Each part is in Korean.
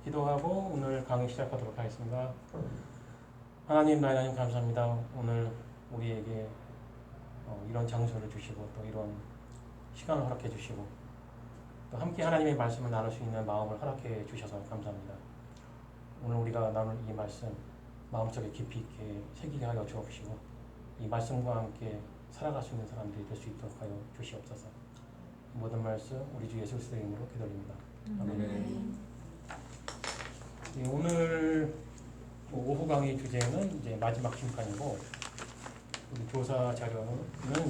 기도하고 오늘 강의 시작하도록 하겠습니다. 하나님, 나의 하나님 감사합니다. 오늘 우리에게 이런 장소를 주시고 또 이런 시간을 허락해 주시고 또 함께 하나님의 말씀을 나눌 수 있는 마음을 허락해 주셔서 감사합니다. 오늘 우리가 나눌 이 말씀 마음속에 깊이 있게 새기게 하여 주옵시고 이 말씀과 함께 살아갈 수 있는 사람들이 될 수 있도록 하여 주시옵소서. 모든 말씀 우리 주 예수 그리스도의 이름으로 기도드립니다. 아멘. 예, 오늘 오후 강의 주제는 이제 마지막 심판이고 우리 조사 자료는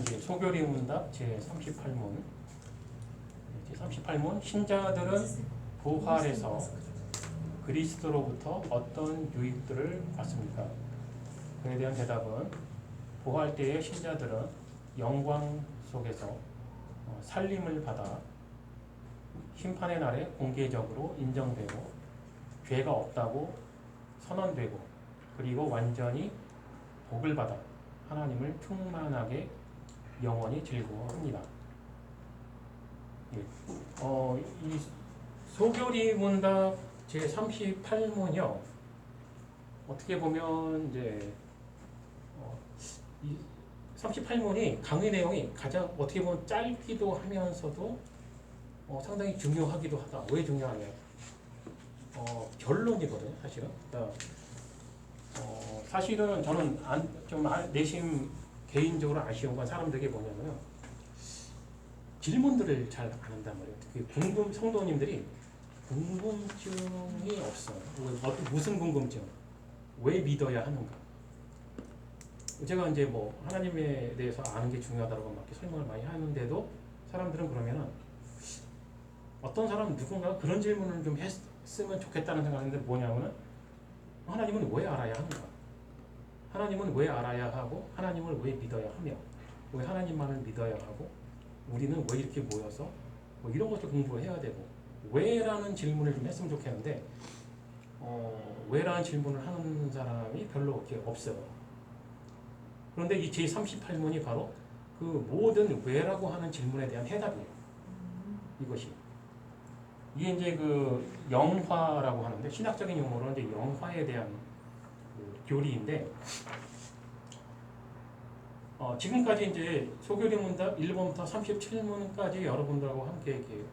이제 소교리 문답 제 38문. 제 38문 신자들은 부활해서 그리스도로부터 어떤 유익들을 받습니까? 그에 대한 대답은 부활 때의 신자들은 영광 속에서 살림을 받아 심판의 날에 공개적으로 인정되고 죄가 없다고 선언되고 그리고 완전히 복을 받아 하나님을 충만하게 영원히 즐거워합니다. 예. 이 소교리 문답 제 38문이요. 어떻게 보면 이제 이 38문이 강의 내용이 가장 어떻게 보면 짧기도 하면서도 상당히 중요하기도 하다. 왜 중요하냐? 결론이거든요, 사실은. 그러니까, 사실은 저는 좀 내심 개인적으로 아쉬운 건 사람들에게 뭐냐면요. 질문들을 잘 안 한단 말이에요. 성도님들이 궁금증이 없어요. 무슨 궁금증? 왜 믿어야 하는가? 제가 이제 뭐 하나님에 대해서 아는 게 중요하다고 막 설명을 많이 하는데도 사람들은 그러면은 어떤 사람은 누군가 그런 질문을 좀 했으면 좋겠다는 생각인데 뭐냐면은 하나님은 왜 알아야 하는가? 하나님은 왜 알아야 하고 하나님을 왜 믿어야 하며 왜 하나님만을 믿어야 하고 우리는 왜 이렇게 모여서 뭐 이런 것도 공부해야 되고 왜라는 질문을 좀 했으면 좋겠는데 왜라는 질문을 하는 사람이 별로 이렇게 없어요. 그런데 이 제38문이 바로 그 모든 왜라고 하는 질문에 대한 해답이에요. 이것이. 이게 이제 그 영화라고 하는데 신학적인 용어로 이제 영화에 대한 그 교리인데 지금까지 이제 소교리 문답 1번부터 37문까지 여러분들하고 함께 이렇게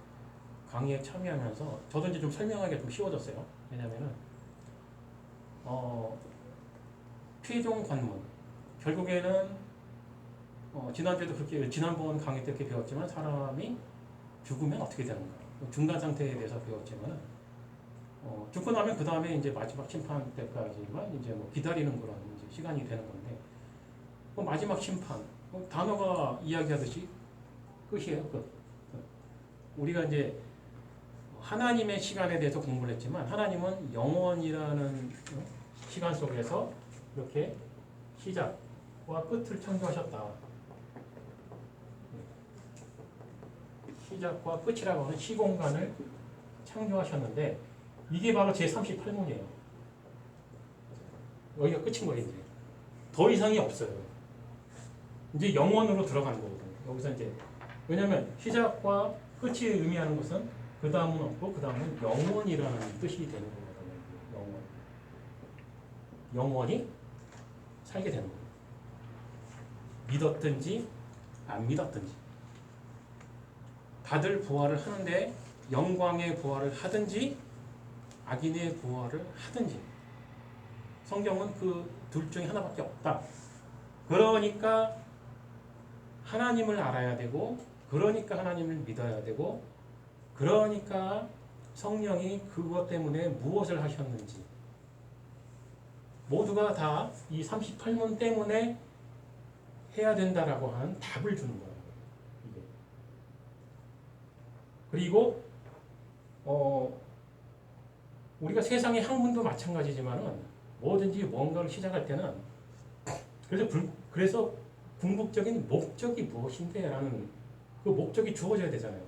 강의에 참여하면서 저도 이제 좀 설명하기가 좀 쉬워졌어요. 왜냐면은 최종 관문 결국에는 지난주에도 그렇게 지난번 강의 때 이렇게 배웠지만 사람이 죽으면 어떻게 되는가 중간 상태에 대해서 배웠지만 죽고 나면 그 다음에 이제 마지막 심판 때까지만 이제 뭐 기다리는 그런 이제 시간이 되는 건데 마지막 심판 단어가 이야기하듯이 끝이에요. 끝. 우리가 이제 하나님의 시간에 대해서 공부를 했지만 하나님은 영원이라는 시간 속에서 이렇게 시작과 끝을 창조하셨다. 시작과 끝이라고 하는 시공간을 창조하셨는데 이게 바로 제38문이에요. 여기가 끝인 거예요. 이제. 더 이상이 없어요. 이제 영원으로 들어가는 거거든요. 여기서 이제 왜냐하면 시작과 끝이 의미하는 것은 그 다음은 없고 그 다음은 영원이라는 뜻이 되는 거거든요. 영원히 살게 되는 거예요. 믿었든지 안 믿었든지 다들 부활을 하는데 영광의 부활을 하든지 악인의 부활을 하든지 성경은 그 둘 중에 하나밖에 없다. 그러니까 하나님을 알아야 되고 그러니까 하나님을 믿어야 되고 그러니까 성령이 그것 때문에 무엇을 하셨는지 모두가 다 이 38문 때문에 해야 된다라고 하는 답을 주는 거예요. 이게. 그리고 우리가 세상의 학문도 마찬가지지만은 뭐든지 뭔가를 시작할 때는 그래서 궁극적인 목적이 무엇인데 라는 그 목적이 주어져야 되잖아요.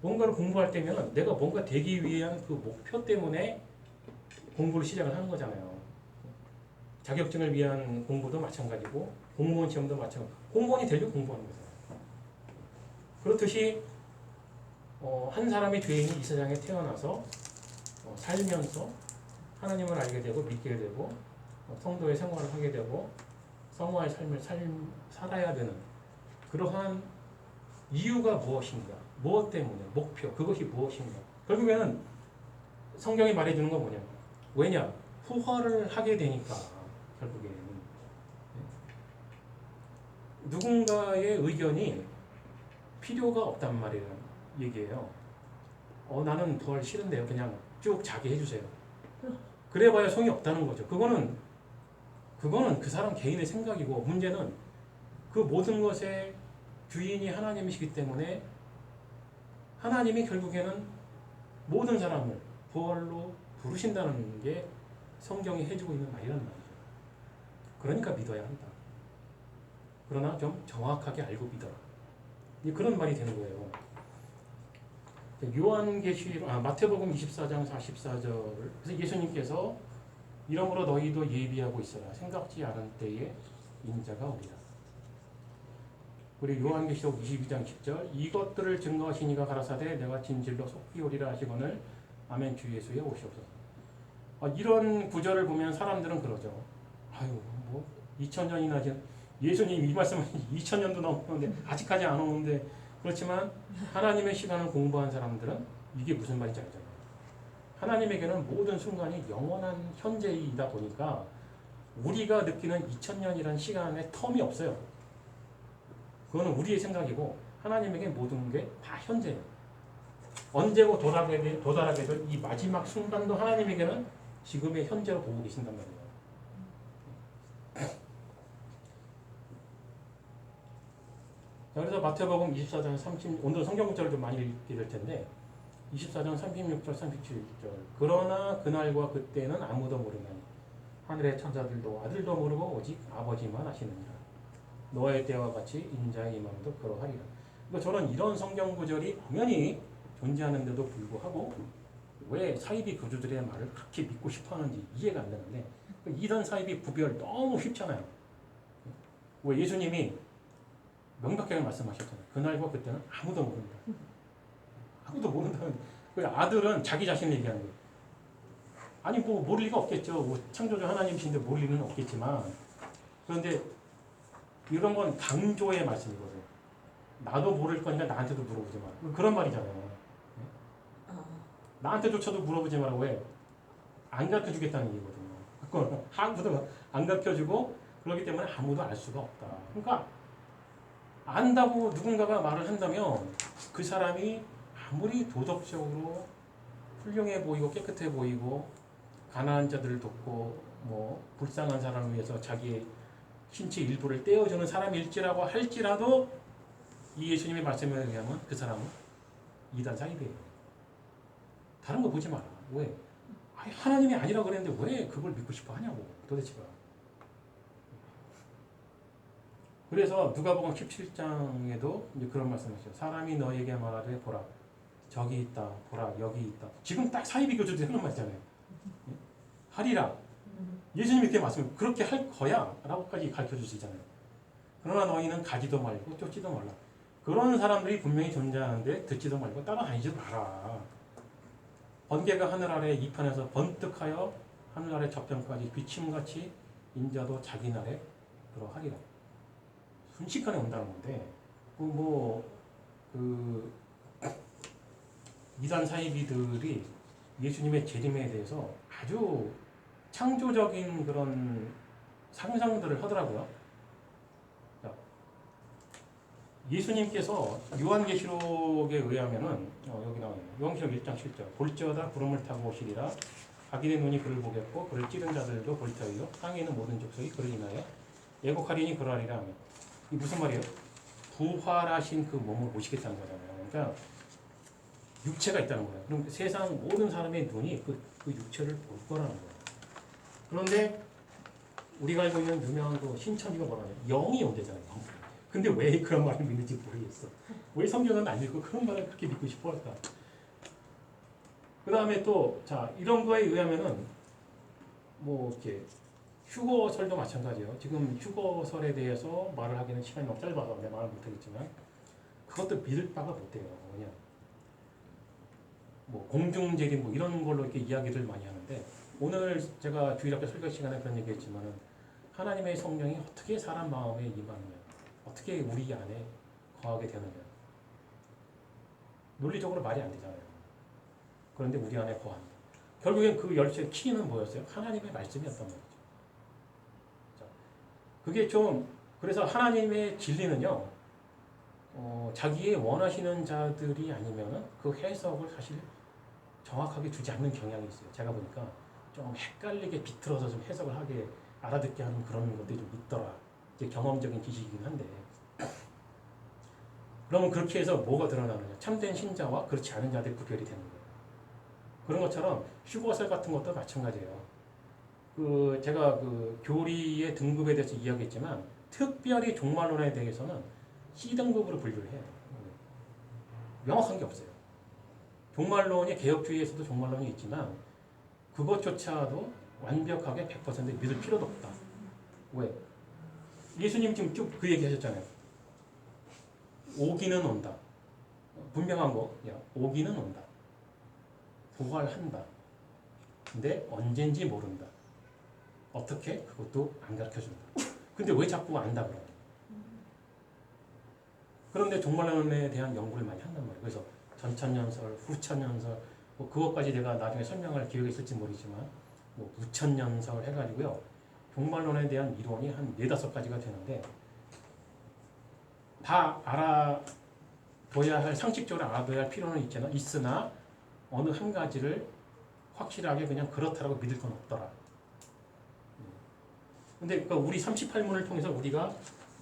뭔가를 공부할 때면 내가 뭔가 되기 위한 그 목표 때문에 공부를 시작을 하는 거잖아요. 자격증을 위한 공부도 마찬가지고 공무원 시험도 마찬가지고 공무원이 되려고 공부하는 거잖아요. 그렇듯이 한 사람의 죄인이 이 세상에 태어나서 살면서 하나님을 알게 되고 믿게 되고 성도의 생활을 하게 되고 성화의 삶을 살아야 되는 그러한 이유가 무엇인가? 무엇 때문에? 목표, 그것이 무엇인가? 결국에는 성경이 말해주는 건 뭐냐? 왜냐? 후화를 하게 되니까 결국에는 누군가의 의견이 필요가 없단 말이에요. 얘기예요. 나는 부활 싫은데요. 그냥 쭉 자게 해주세요. 그래봐야 소용이 없다는 거죠. 그거는 그 사람 개인의 생각이고 문제는 그 모든 것의 주인이 하나님이시기 때문에 하나님이 결국에는 모든 사람을 부활로 부르신다는 게 성경이 해주고 있는 말이란 말이죠. 그러니까 믿어야 한다. 그러나 좀 정확하게 알고 믿어라. 그런 말이 되는 거예요. 마태복음 24장 44절. 그래서 예수님께서 이러므로 너희도 예비하고 있어라. 생각지 않은 때에 인자가 오리라. 그리고 요한계시록 22장 10절. 이것들을 증거하시니가 가라사대 내가 진실로 속히 오리라 하시거늘 아멘 주 예수의 오시옵소서. 이런 구절을 보면 사람들은 그러죠. 아유 뭐 2000년이나 지금 예수님 이 말씀은 2000년도 넘었는데 아직까지 안 오는데 그렇지만 하나님의 시간을 공부한 사람들은 이게 무슨 말인지 알잖아요. 하나님에게는 모든 순간이 영원한 현재이다 보니까 우리가 느끼는 2000년이라는 시간의 텀이 없어요. 그거는 우리의 생각이고 하나님에게 모든 게 다 현재예요. 언제고 도달하게 될 이 마지막 순간도 하나님에게는 지금의 현재로 보고 계신단 말이에요. 그래서 마태복음 24장 30, 오늘 성경 구절을 좀 많이 읽게 될 텐데 24장 36절 37절 그러나 그날과 그때는 아무도 모르나니 하늘의 천사들도 아들도 모르고 오직 아버지만 아시느니라. 노아의 때와 같이 인자의 임함도 그러하리라. 그러니까 저는 이런 성경 구절이 당연히 존재하는데도 불구하고 왜 사이비 교주들의 말을 그렇게 믿고 싶어하는지 이해가 안 되는데 이단 사이비 구별 너무 쉽잖아요. 왜 예수님이 명백하게 말씀하셨잖아요. 그날과 그때는 아무도 모른다. 아무도 모른다는 그 아들은 자기 자신을 얘기하는 거예요. 아니 뭐 모를 리가 없겠죠. 뭐 창조주 하나님이신데 모를 리는 없겠지만 그런데 이런 건 강조의 말씀이거든요. 나도 모를 거니까 나한테도 물어보지 마라. 그런 말이잖아요. 나한테조차도 물어보지 마라. 왜? 안 가르쳐주겠다는 얘기거든요. 그건 아무도 안 가르쳐주고 그렇기 때문에 아무도 알 수가 없다. 그러니까 안다고 누군가가 말을 한다면 그 사람이 아무리 도덕적으로 훌륭해 보이고 깨끗해 보이고 가난한 자들을 돕고 뭐 불쌍한 사람을 위해서 자기의 신체 일부를 떼어주는 사람일지라고 할지라도 이 예수님의 말씀에 의하면 그 사람은 이단 사이비예요. 다른 거 보지 마라. 왜? 하나님이 아니라고 그랬는데 왜 그걸 믿고 싶어 하냐고 도대체가. 그래서 누가복음 17장에도 이제 그런 말씀하시죠. 사람이 너에게 말하되 보라 저기 있다 보라 여기 있다. 지금 딱 사이비 교주들이 하는 말이잖아요. 하리라. 예수님이 이렇게 말씀 그렇게 할 거야 라고까지 가르쳐 주시잖아요. 그러나 너희는 가지도 말고 쫓지도 말라. 그런 사람들이 분명히 존재하는데 듣지도 말고 따라다니지 마라. 번개가 하늘 아래 이편에서 번뜩하여 하늘 아래 저편까지 비침같이 인자도 자기 날에 그러하리라. 순식간에 온다는 건데 이단 사이비들이 예수님의 재림에 대해서 아주 창조적인 그런 상상들을 하더라고요. 예수님께서 요한계시록에 의하면은 여기 나와요. 요한계시록 1장 7절 볼지어다 구름을 타고 오시리라. 악인의 눈이 그를 보겠고 그를 찌른 자들도 볼 터이요 땅에 있는 모든 족속이 그를 인하여 예곡하리니 그러하리라 하며 이 무슨 말이에요? 부활하신 그 몸을 보시겠다는 거잖아요. 그러니까 육체가 있다는 거예요. 그럼 세상 모든 사람의 눈이 그 육체를 볼 거라는 거예요. 그런데 우리가 알고 있는 유명한 그 신천지가 뭐라냐? 영이 온대잖아요. 근데 왜 그런 말을 믿는지 모르겠어. 왜 성경은 안 읽고 그런 말을 그렇게 믿고 싶어 할까? 그 다음에 또, 자, 이런 거에 의하면은, 뭐, 이렇게, 휴거설도 마찬가지예요. 지금 휴거설에 대해서 말을 하기는 시간이 너무 짧아서 내 말을 못하겠지만, 그것도 믿을 바가 못 돼요. 왜냐? 뭐 공중재림 뭐 이런 걸로 이렇게 이야기를 많이 하는데 오늘 제가 주일학교 설교 시간에 그런 얘기했지만은 하나님의 성령이 어떻게 사람 마음에 임하느냐, 어떻게 우리 안에 거하게 되느냐. 논리적으로 말이 안 되잖아요. 그런데 우리 안에 거한다. 결국엔 그 열쇠의 키는 뭐였어요? 하나님의 말씀이었단 말이죠. 자, 그게 좀 그래서 하나님의 진리는요. 자기의 원하시는 자들이 아니면 그 해석을 사실 정확하게 주지 않는 경향이 있어요. 제가 보니까 좀 헷갈리게 비틀어서 좀 해석을 하게 알아듣게 하는 그런 것들이 좀 있더라. 이제 경험적인 지식이긴 한데. 그러면 그렇게 해서 뭐가 드러나느냐? 참된 신자와 그렇지 않은 자들이 구별이 되는 거예요. 그런 것처럼 휴거설 같은 것도 마찬가지예요. 제가 교리의 등급에 대해서 이야기했지만 특별히 종말론에 대해서는 C등급으로 분류를 해요. 명확한 게 없어요. 종말론이 개혁주의에서도 종말론이 있지만 그것조차도 완벽하게 100% 믿을 필요도 없다. 왜? 예수님 지금 쭉 그 얘기 하셨잖아요. 오기는 온다. 분명한 거, 야, 오기는 온다. 부활한다. 근데 언젠지 모른다. 어떻게? 그것도 안 가르쳐준다. 근데 왜 자꾸 안다 그러냐? 그런데 종말론에 대한 연구를 많이 한단 말이에요. 그래서 전천년설, 후천년설, 뭐 그것까지 내가 나중에 설명할 기회가 있을지 모르지만 뭐 무천년설 해가지고요. 종말론에 대한 이론이 한 4-5가지가 되는데 다 알아둬야 할, 상식적으로 알아둬야 할 필요는 있으나 어느 한 가지를 확실하게 그냥 그렇다라고 믿을 건 없더라. 근데 그러니까 우리 38문을 통해서 우리가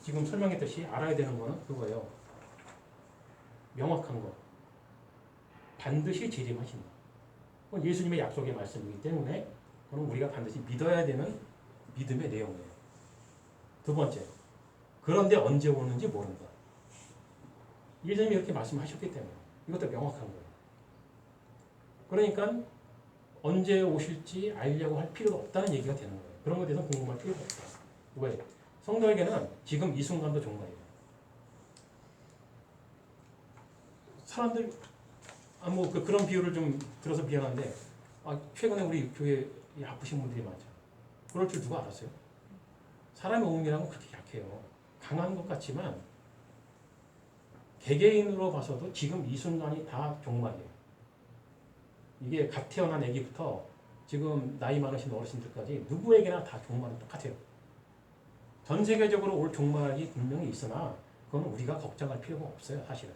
지금 설명했듯이 알아야 되는 거는 그거예요. 명확한 거. 반드시 재림하신다. 그건 예수님의 약속의 말씀이기 때문에 그건 우리가 반드시 믿어야 되는 믿음의 내용이에요. 두 번째. 그런데 언제 오는지 모른다. 예수님이 이렇게 말씀하셨기 때문에 이것도 명확한 거예요. 그러니까 언제 오실지 알려고 할 필요가 없다는 얘기가 되는 거예요. 그런 것에 대해서 궁금할 필요가 없다. 왜? 성도에게는 지금 이 순간도 종말이에요. 사람들 그런 비유를 좀 들어서 미안한데 최근에 우리 교회에 아프신 분들이 많죠. 그럴 줄 누가 알았어요? 사람의 몸이라면 그렇게 약해요. 강한 것 같지만 개개인으로 봐서도 지금 이 순간이 다 종말이에요. 이게 갓 태어난 아기부터 지금 나이 많으신 어르신들까지 누구에게나 다 종말은 똑같아요. 전 세계적으로 올 종말이 분명히 있으나 그건 우리가 걱정할 필요가 없어요. 사실은.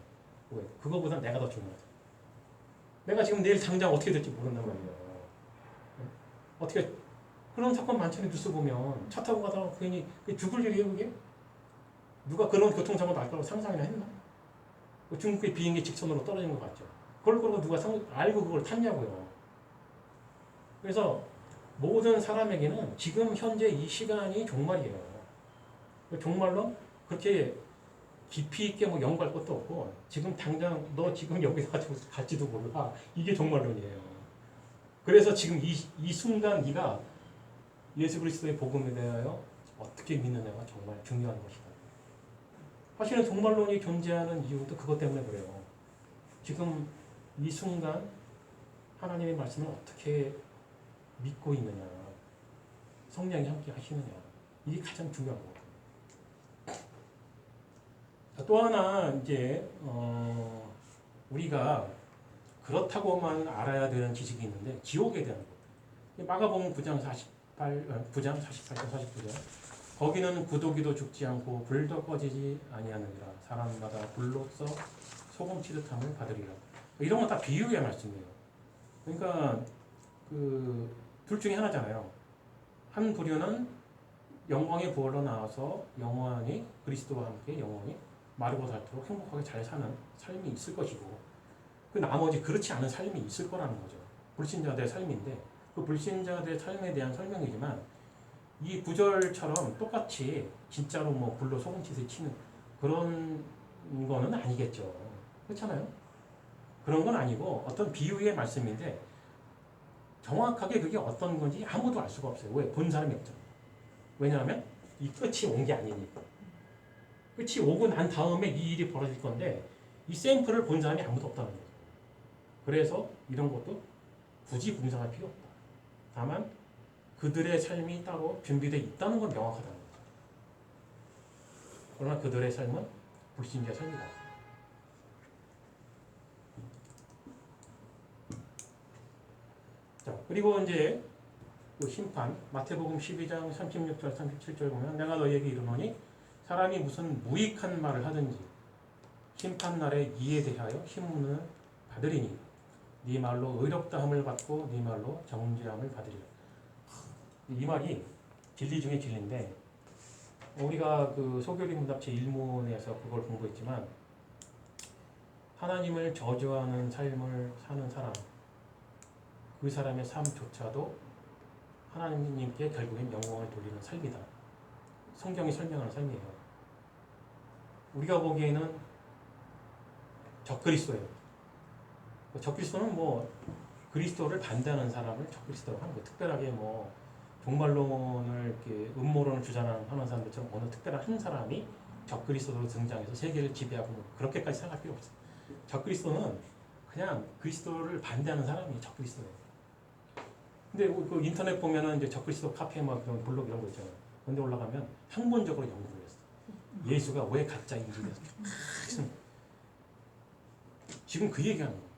왜? 그거보다 내가 더 중요하죠. 내가 지금 내일 당장 어떻게 될지 모른단 말이에요. 어떻게 그런 사건 많잖아요. 뉴스 보면 차 타고 가다가 괜히 죽을 일이에요. 그게? 누가 그런 교통사고 날 거라고 상상이나 했나? 중국의 비행기 직선으로 떨어진 것 같죠. 그걸 누가 알고 그걸 탔냐고요. 그래서 모든 사람에게는 지금 현재 이 시간이 종말이에요. 종말로 그렇게 깊이 있게 뭐 연구할 것도 없고 지금 당장 너 지금 여기서 갈지도 몰라. 이게 종말론이에요. 그래서 지금 이 순간 네가 예수 그리스도의 복음에 대하여 어떻게 믿느냐가 정말 중요한 것이다. 사실은 종말론이 존재하는 이유도 그것 때문에 그래요. 지금 이 순간 하나님의 말씀을 어떻게 믿고 있느냐, 성령이 함께 하시느냐, 이게 가장 중요한 거예요. 또 하나 이제 우리가 그렇다고만 알아야 되는 지식이 있는데 지옥에 대한 것. 마가복음 9장 44절 49절. 거기는 구더기도 죽지 않고 불도 꺼지지 아니하느니라. 사람마다 불로써 소금 치듯함을 받으리라. 이런 건 다 비유의 말씀이에요. 그러니까 둘 중에 하나잖아요. 한 부류는 영광의 부활로 나와서 영원히 그리스도와 함께 영원히 마르고 닳도록 행복하게 잘 사는 삶이 있을 것이고 그 나머지 그렇지 않은 삶이 있을 거라는 거죠. 불신자들의 삶인데 그 불신자들의 삶에 대한 설명이지만 이 구절처럼 똑같이 진짜로 뭐 불로 소금짓을 치는 그런 거는 아니겠죠. 그렇잖아요. 그런 건 아니고 어떤 비유의 말씀인데 정확하게 그게 어떤 건지 아무도 알 수가 없어요. 왜? 본 사람이 없죠. 왜냐하면 이 끝이 온 게 아니니까. 끝이 오고 난 다음에 이 일이 벌어질 건데 이 샘플을 본 사람이 아무도 없다는 거죠. 그래서 이런 것도 굳이 공상할 필요 없다. 다만 그들의 삶이 따로 준비되어 있다는 건 명확하다는 거죠. 그러나 그들의 삶은 불신자의 삶이다. 자, 그리고 이제 그 심판, 마태복음 12장 36절 37절 보면 내가 너희에게 이르노니 사람이 무슨 무익한 말을 하든지 심판날에 이에 대하여 심문을 받으리니 네 말로 의롭다함을 받고 네 말로 정죄함을 받으리라. 이 말이 진리 중에 진리인데 우리가 그 소교리 문답체 1문에서 그걸 공부했지만 하나님을 저주하는 삶을 사는 사람, 그 사람의 삶조차도 하나님께 결국엔 영광을 돌리는 삶이다. 성경이 설명하는 삶이에요. 우리가 보기에는 적그리스도예요. 적그리스도는 뭐 그리스도를 반대하는 사람을 적그리스도라고 하는 거예요. 특별하게 뭐 종말론을 이렇게 음모론을 주장하는 사람들처럼 어느 특별한 한 사람이 적그리스도로 등장해서 세계를 지배하고 뭐 그렇게까지 생각할 필요 없어요. 적그리스도는 그냥 그리스도를 반대하는 사람이 적그리스도예요. 근데 그 인터넷 보면은 이제 적그리스도 카페 막 그런 블로그 이런 거 있잖아요. 근데 올라가면 학문적으로 연구를 했어. 예수가 왜 가짜인지 대해서. 지금 그 얘기하는 거예요.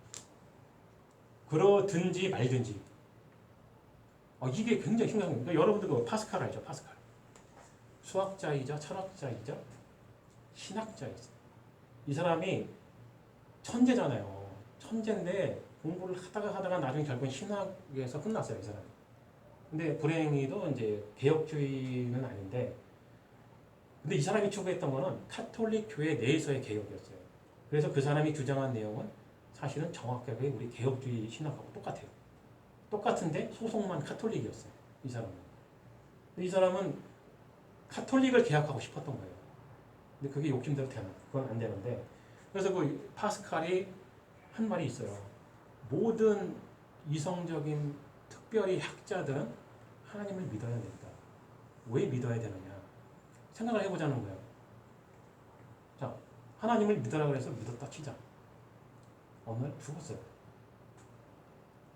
그러든지 말든지. 이게 굉장히 심각한 거예요. 그러니까 여러분들 그 파스칼 알죠? 파스칼. 수학자이자 철학자이자 신학자이자. 이 사람이 천재잖아요. 천재인데 공부를 하다가 나중에 결국은 신학에서 끝났어요, 이 사람이. 근데 불행히도 이제 개혁주의는 아닌데, 근데 이 사람이 추구했던 거는 카톨릭 교회 내에서의 개혁이었어요. 그래서 그 사람이 주장한 내용은 사실은 정확하게 우리 개혁주의 신학하고 똑같아요. 똑같은데 소속만 카톨릭이었어요. 이 사람은. 이 사람은 카톨릭을 개혁하고 싶었던 거예요. 근데 그게 욕심대로 되나? 그건 안 되는데. 그래서 그 파스칼이 한 말이 있어요. 모든 이성적인 특별히 학자들은 하나님을 믿어야 된다. 왜 믿어야 되느냐? 생각을 해보자는 거예요. 자, 하나님을 믿으라 그래서 믿었다 치자. 어느 날 죽었어요.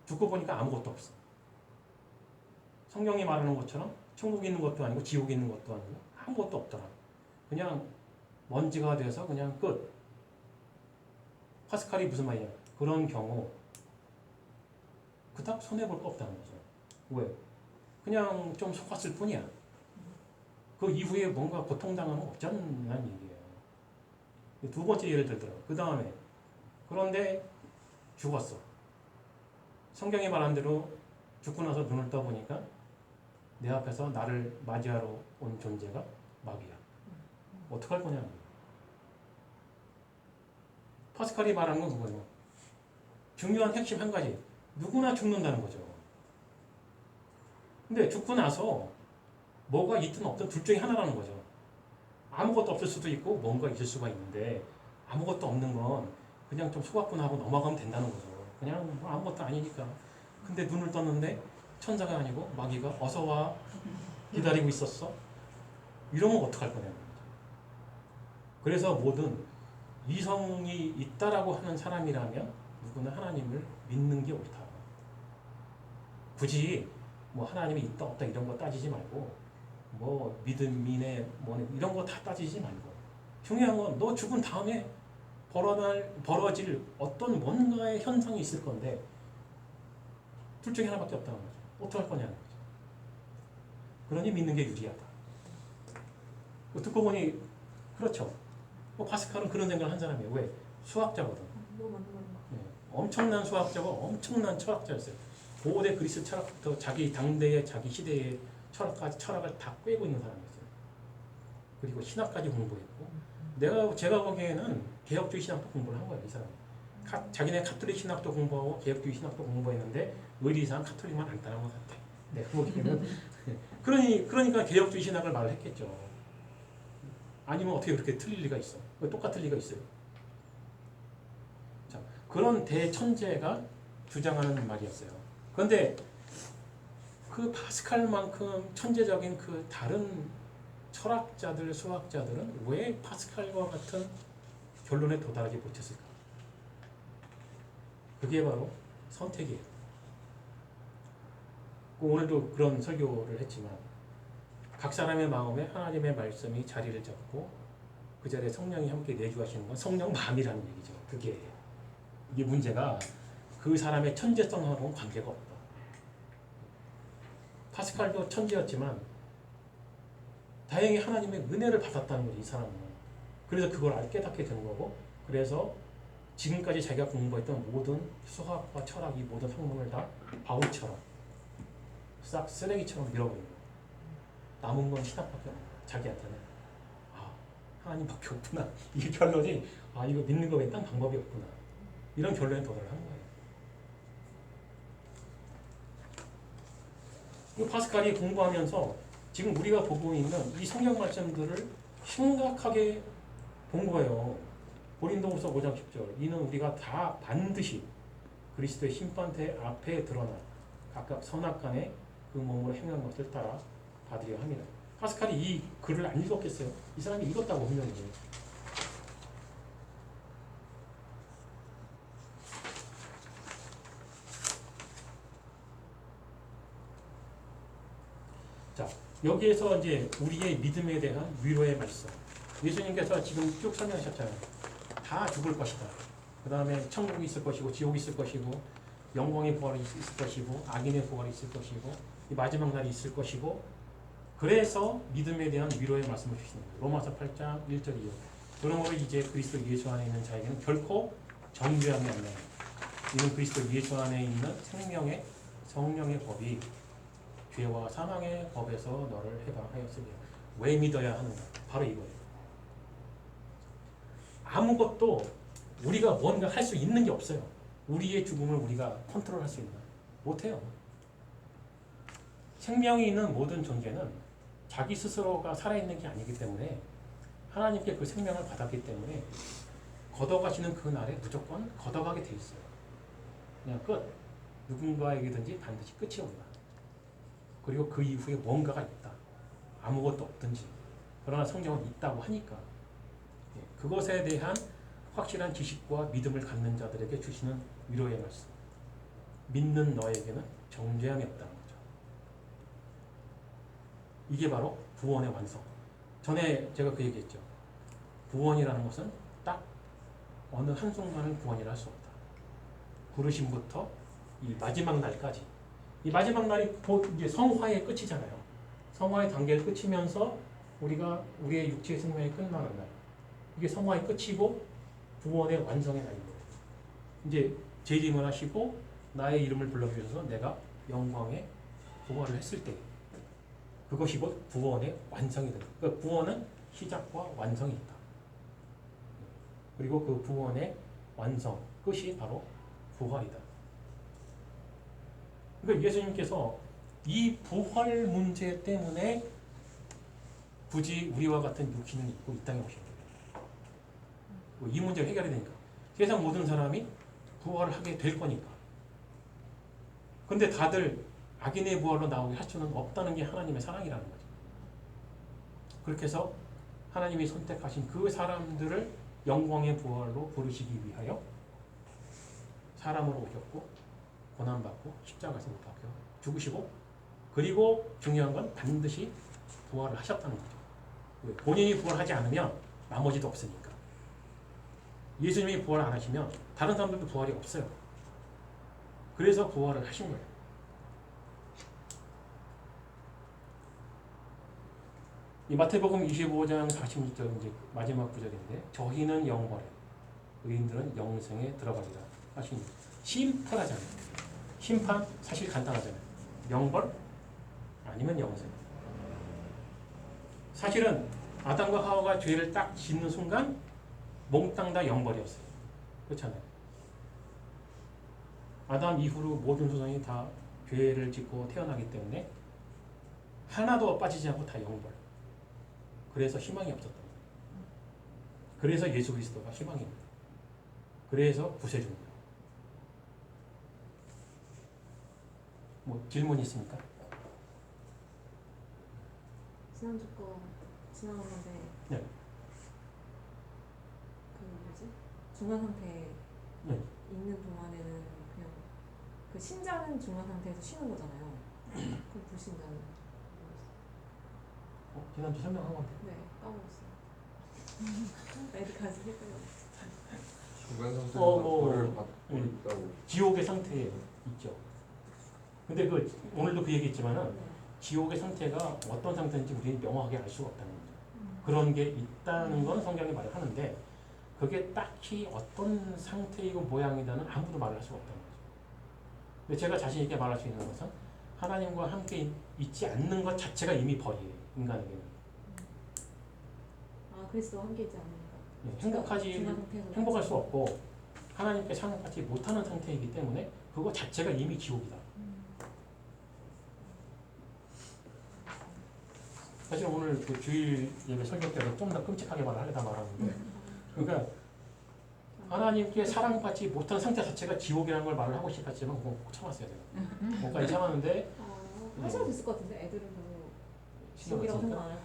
죽고 보니까 아무것도 없어. 성경이 말하는 것처럼 천국이 있는 것도 아니고 지옥이 있는 것도 아니고 아무것도 없더라. 그냥 먼지가 돼서 그냥 끝. 파스칼이 무슨 말이냐? 그런 경우 그닥 손해볼 거 없다는 거죠. 왜? 그냥 좀 속았을 뿐이야. 그 이후에 뭔가 고통당하는 거 없지 않는 얘기예요. 두 번째 예를 들더라고요. 그 다음에 그런데 죽었어. 성경이 말한 대로 죽고 나서 눈을 떠보니까 내 앞에서 나를 맞이하러 온 존재가 마귀야. 어떡할 거냐. 파스칼이 말하는 건 그거예요. 중요한 핵심 한 가지. 누구나 죽는다는 거죠. 근데 죽고 나서 뭐가 있든 없든 둘 중에 하나라는 거죠. 아무것도 없을 수도 있고 뭔가 있을 수가 있는데 아무것도 없는 건 그냥 좀 소각구나 하고 넘어가면 된다는 거죠. 그냥 뭐 아무것도 아니니까. 근데 눈을 떴는데 천사가 아니고 마귀가 어서 와 기다리고 있었어. 이러면 어떡할 거냐는 거죠. 그래서 모든 이성이 있다라고 하는 사람이라면 누구나 하나님을 믿는 게 옳다. 굳이 뭐 하나님이 있다 없다 이런 거 따지지 말고 뭐 믿음이네 뭐 이런 거 다 따지지 말고 중요한 건 너 죽은 다음에 벌어질 어떤 뭔가의 현상이 있을 건데 둘 중에 하나밖에 없다는 거죠. 어떡할 거냐는 거죠. 그러니 믿는 게 유리하다. 듣고 보니 그렇죠. 파스칼은 그런 생각을 한 사람이에요. 왜? 수학자거든. 네. 엄청난 수학자고 엄청난 철학자였어요. 고대 그리스 철학부터 자기 당대의 자기 시대의 철학을 다 꿰고 있는 사람이었어요. 그리고 신학까지 공부했고 제가 보기에는 개혁주의 신학도 공부를 한 거예요. 이 사람이. 자기네 카톨릭 신학도 공부하고 개혁주의 신학도 공부했는데 의리상 카톨릭만 안 따라한 것 같아. 내가 보기에는. 그러니까 개혁주의 신학을 말을 했겠죠. 아니면 어떻게 그렇게 틀릴 리가 있어? 똑같을 리가 있어요. 자, 그런 대천재가 주장하는 말이었어요. 그런데 그 파스칼만큼 천재적인 그 다른 철학자들, 수학자들은 왜 파스칼과 같은 결론에 도달하지 못했을까? 그게 바로 선택이에요. 오늘도 그런 설교를 했지만 각 사람의 마음에 하나님의 말씀이 자리를 잡고 그 자리에 성령이 함께 내주하시는 건 성령 마음이라는 얘기죠. 그게 이게 문제가 그 사람의 천재성하고는 관계가 없다. 파스칼도 천재였지만 다행히 하나님의 은혜를 받았다는 거지 이 사람은. 그래서 그걸 깨닫게 된 거고 그래서 지금까지 자기가 공부했던 모든 수학과 철학 이 모든 학문을 다 바울처럼 싹 쓰레기처럼 밀어버린 거예요. 남은 건 신학밖에 없는 거예요. 자기한테는. 아, 하나님밖에 없구나. 이게 결론이 아 이거 믿는 거 외에 딴 방법이 없구나. 이런 결론에 도달을 하는 거예요. 이 파스칼이 공부하면서 지금 우리가 보고 있는 이 성경 말씀들을 심각하게 본 거예요. 고린도후서 5장 10절 이는 우리가 다 반드시 그리스도의 심판대 앞에 드러나 각각 선악간에 그 몸으로 행한 것을 따라 받으려 합니다. 파스칼이 이 글을 안 읽었겠어요? 이 사람이 읽었다고 분명히. 자, 여기에서 이제 우리의 믿음에 대한 위로의 말씀. 예수님께서 지금 쭉 설명하셨잖아요. 다 죽을 것이다. 그 다음에 천국이 있을 것이고 지옥이 있을 것이고 영광의 부활이 있을 것이고 악인의 부활이 있을 것이고 이 마지막 날이 있을 것이고 그래서 믿음에 대한 위로의 말씀을 주시는 거예요. 로마서 8장 1절 2절 그러므로 이제 그리스도 예수 안에 있는 자에게는 결코 정죄함이 없나요. 이는 그리스도 예수 안에 있는 생명의 성령의 법이 죄와 사망의 법에서 너를 해방하였으며 왜 믿어야 하는가? 바로 이거예요. 아무것도 우리가 뭔가 할 수 있는 게 없어요. 우리의 죽음을 우리가 컨트롤할 수 있나? 못해요. 생명이 있는 모든 존재는 자기 스스로가 살아있는 게 아니기 때문에 하나님께 그 생명을 받았기 때문에 걷어가시는 그 날에 무조건 걷어가게 돼 있어요. 그냥 끝. 누군가에게든지 반드시 끝이 온다. 그리고 그 이후에 뭔가가 있다. 아무것도 없든지. 그러나 성경은 있다고 하니까 그것에 대한 확실한 지식과 믿음을 갖는 자들에게 주시는 위로의 말씀. 믿는 너에게는 정죄함이 없다는 거죠. 이게 바로 구원의 완성. 전에 제가 그 얘기했죠. 구원이라는 것은 딱 어느 한순간을 구원이라 할 수 없다. 부르심부터 이 마지막 날까지. 이 마지막 날이 곧 이제 성화의 끝이잖아요. 성화의 단계를 끝이면서 우리가 우리의 육체의 생명이 끝나는 날. 이게 성화의 끝이고 구원의 완성의 날입니다. 이제 재림을 하시고 나의 이름을 불러주셔서 내가 영광에 부활을 했을 때 그것이 곧 구원의 완성이 됩니다. 그러니까 구원은 시작과 완성이 있다. 그리고 그 구원의 완성, 끝이 바로 부활이다. 그러니까 예수님께서 이 부활 문제 때문에 굳이 우리와 같은 육신을 입고 이 땅에 오신 거예요. 이 문제가 해결이 되니까. 세상 모든 사람이 부활을 하게 될 거니까. 근데 다들 악인의 부활로 나오게 할 수는 없다는 게 하나님의 사랑이라는 거죠. 그렇게 해서 하나님이 선택하신 그 사람들을 영광의 부활로 부르시기 위하여 사람으로 오셨고 고난받고 십자가에서 못 박혀 죽으시고 그리고 중요한 건 반드시 부활을 하셨다는 거죠. 본인이 부활하지 않으면 나머지도 없으니까. 예수님이 부활 안 하시면 다른 사람들도 부활이 없어요. 그래서 부활을 하신 거예요. 이 마태복음 25장 46절 이제 마지막 구절인데 저희는 영벌에 의인들은 영생에 들어가리라 하시니 심판하잖아요. 심판 사실 간단하잖아요. 영벌 아니면 영생. 사실은 아담과 하와가 죄를 딱 짓는 순간 몽땅 다 영벌이었어요. 그렇잖아요. 아담 이후로 모든 조상이 다 죄를 짓고 태어나기 때문에 하나도 빠지지 않고 다 영벌. 그래서 희망이 없었던 거예요. 그래서 예수 그리스도가 희망입니다. 그래서 구세주입니다. 뭐 질문 있습니까? 지난주 거 지나갔는데 네. 그 뭐지? 중간 상태 네. 있는 동안에는 그 신자는 중간 상태에서 쉬는 거잖아요. 그럼 불신자는 지난주 설명한 건데. 네 까먹었어요. 애들 가서 헷갈려. 중간 상태에서 뭐, 벌을 받고 있다고. 지옥의 상태에 있죠. 근데 그 오늘도 그 얘기했지만은 네. 지옥의 상태가 어떤 상태인지 우리는 명확하게 알 수가 없다는 거죠. 그런 게 있다는 건 성경이 말을 하는데 그게 딱히 어떤 상태이고 모양이다는 아무도 말을 할 수가 없다는 거죠. 근데 제가 자신 있게 말할 수 있는 것은 하나님과 함께 있지 않는 것 자체가 이미 벌이에요. 인간에게는. 아 그리스도와 함께 있지 않으니까. 중간 상태에서 행복할 수 없고 하나님께 상응하지 못하는 상태이기 때문에 그거 자체가 이미 지옥이다. 사실 오늘 그 주일 예배 설교 때도 좀 더 끔찍하게 말하려다 말았는데 그러니까 하나님께 사랑받지 못한 상태 자체가 지옥이라는 걸 말을 하고 싶었지만 그건 꼭 참았어야 돼요. 뭔가 참았는데 하셔도 됐을 것 같은데 애들은 별로 신경 지옥이라고 안 생각 안 해요.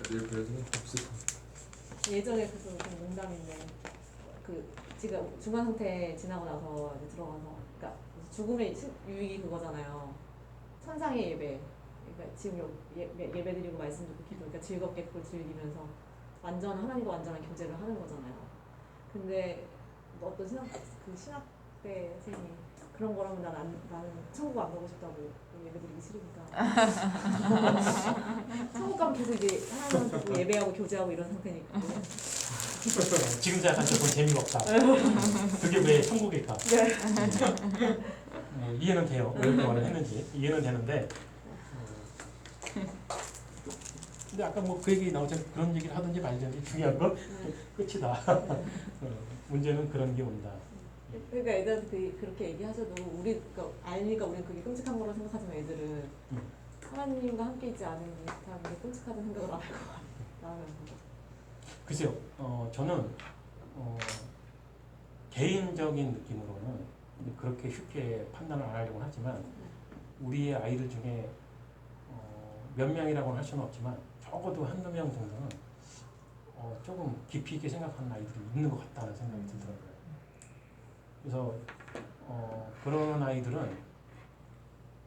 애들 별 생각 없을 것 예전에 그래서 좀 농담인데 그 지금 중간 상태 지나고 나서 이제 들어가서 그러니까 죽음의 유익이 그거잖아요. 천상의 예배. 그러니까 지금 예배 드리고 말씀 듣고 기도 그러니까 즐겁게 그걸 즐기면서 완전 하나님과 완전한 교제를 하는 거잖아요. 근데 어떤 그 신학대 선생님이 그런 거라면 나는 천국 안 가고 싶다고 예배 드리기 싫으니까 천국 가면 계속 이제 하나님 보고 예배하고 교제하고 이런 상태니까 지금 생각하면 본 재미가 없다. 그게 왜 천국일까? 이해는 돼요. 왜 이렇게 말을 했는지 이해는 되는데 근데 아까 뭐 그 얘기 나오자 그런 얘기를 하든지 말든지 중요한 건 끝이다. 문제는 그런 게 온다. 그러니까 애들한테 그렇게 얘기하셔도 우리 그러니까 알니까 우리는 그게 끔찍한 거라고 생각하지만 애들은 하나님과 함께 있지 않은 사람이 끔찍하다는 생각을 안 할 것 같아요. 글쎄요. 저는 개인적인 느낌으로는 그렇게 쉽게 판단을 안 하려고 하지만 우리의 아이들 중에 몇 명이라고는 할 수는 없지만 적어도 한두 명 정도는 조금 깊이 있게 생각하는 아이들이 있는 것 같다는 생각이 들더라고요. 그래서 그런 아이들은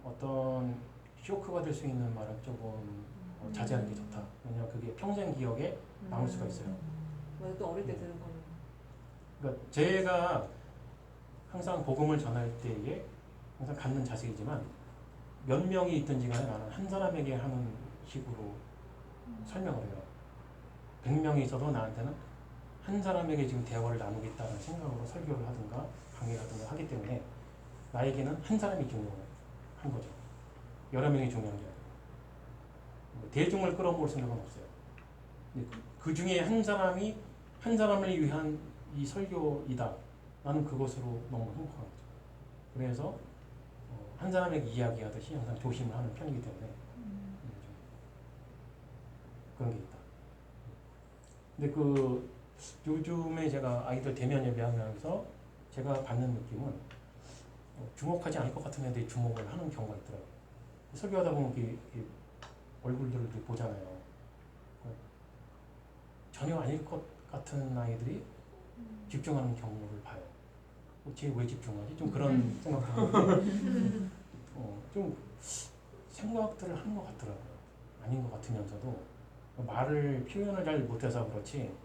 어떤 쇼크가 될 수 있는 말은 조금 자제하는 게 좋다. 왜냐하면 그게 평생 기억에 남을 수가 있어요. 맞아, 또 어릴 때 들은 거는. 그러니까 제가 항상 복음을 전할 때에 항상 갖는 자세이지만 몇 명이 있든지 간에 나는 한 사람에게 하는 식으로 설명을 해요. 100명이 있어도 나한테는 한 사람에게 지금 대화를 나누겠다는 생각으로 설교를 하든가 강의를 하든가 하기 때문에 나에게는 한 사람이 중요한 거죠. 여러 명이 중요한 게 아니고 대중을 끌어모을 생각은 없어요. 그 중에 한 사람을 위한 이 설교이다. 나는 그것으로 너무 행복한 거죠. 그래서 한 사람에게 이야기하듯이 항상 조심을 하는 편이기 때문에 그런 게 있다. 근데 그 요즘에 제가 아이들 대면 예배하면서 제가 받는 느낌은 주목하지 않을 것 같은 애들이 주목을 하는 경우가 있더라고요. 설교하다 보면 이렇게 얼굴들을 이렇게 보잖아요. 전혀 아닐 것 같은 아이들이 집중하는 경우를 봐요. 쟤 왜 집중하지? 좀 그런 생각도 하는데 좀 생각들을 하는 것 같더라고요. 아닌 것 같으면서도 말을 표현을 잘 못해서 그렇지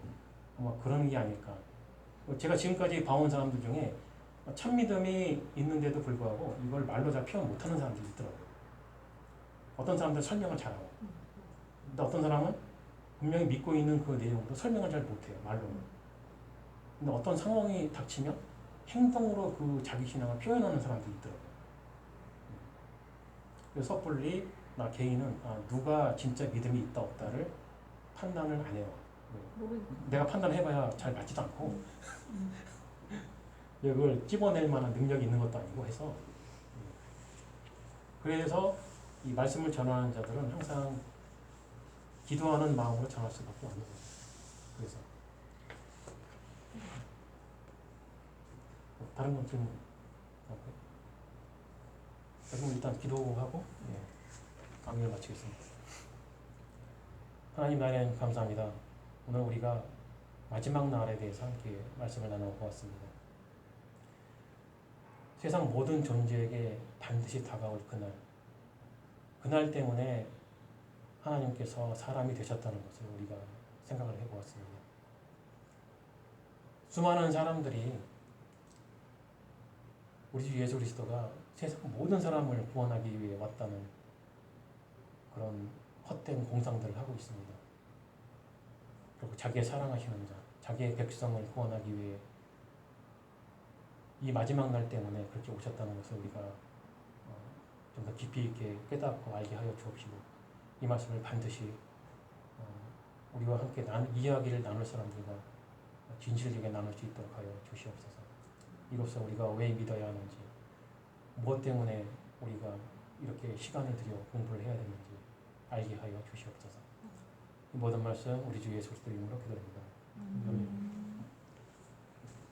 아마 그런 게 아닐까. 제가 지금까지 봐온 사람들 중에 참 믿음이 있는데도 불구하고 이걸 말로 잘 표현 못하는 사람들이 있더라고요. 어떤 사람들은 설명을 잘하고 근데 어떤 사람은 분명히 믿고 있는 그 내용도 설명을 잘 못해요. 말로는. 근데 어떤 상황이 닥치면 행동으로 그 자기 신앙을 표현하는 사람들이 있더라고요. 그래서 섣불리 나 개인은 누가 진짜 믿음이 있다 없다를 판단을 안 해요. 내가 판단해봐야 잘 맞지도 않고 이걸 찝어낼 만한 능력이 있는 것도 아니고 해서 그래서 이 말씀을 전하는 자들은 항상 기도하는 마음으로 전할 수밖에 없는 거죠. 그래서 다른 건 좀 그럼 일단 기도하고 강의를 마치겠습니다. 하나님 나라님 감사합니다. 오늘 우리가 마지막 날에 대해서 함께 말씀을 나눠보았습니다. 세상 모든 존재에게 반드시 다가올 그날 때문에 하나님께서 사람이 되셨다는 것을 우리가 생각을 해보았습니다. 수많은 사람들이 우리 주 예수 그리스도가 세상 모든 사람을 구원하기 위해 왔다는 그런 헛된 공상들을 하고 있습니다. 그리고 자기의 사랑하시는 자, 자기의 백성을 구원하기 위해 이 마지막 날 때문에 그렇게 오셨다는 것을 우리가 좀 더 깊이 있게 깨닫고 알게 하여 주옵시고 이 말씀을 반드시 우리와 함께 이야기를 나눌 사람들과 진실되게 나눌 수 있도록 하여 주시옵소서. 이로써 우리가 왜 믿어야 하는지, 무엇 때문에 우리가 이렇게 시간을 들여 공부를 해야 되는지 알게 하여 주시옵소서. 이 모든 말씀 우리 주 예수 그리스도 이름으로 기도드립니다. 아멘.